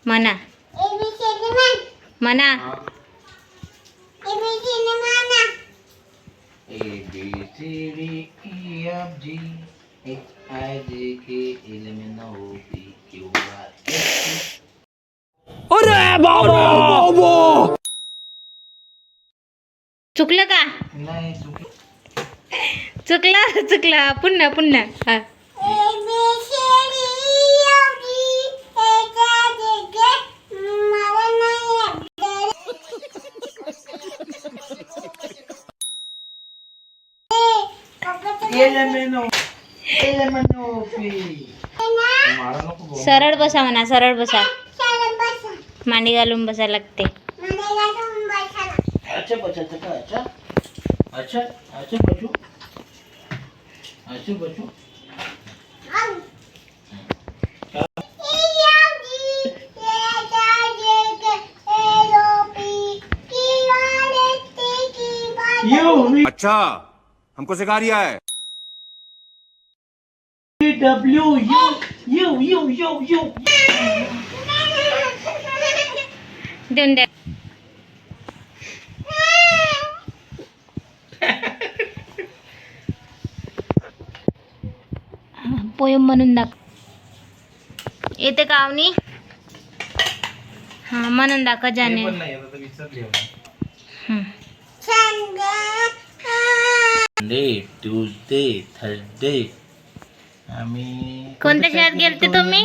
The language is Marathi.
म्हणा म्हणा चुकलं का? नाही चुकलं चुकलं पुन्हा पुन्हा हा. सरळ बसा म्हणा, सरळ बसा. मांडी घालून बसायला लागते. अच्छा बच्चा अच्छा अच्छा अच्छा बच्चू अच्छा बच्चू अच्छा हमको सिखा रिया है. W you you you you you देऊन द्या. पोयम म्हणून दाख. येते का अवनी? हा म्हणून दाखव जाने. मंडे ट्यूजडे थर्सडे आम्ही कोणत्या शाळेत गेलते तुम्ही?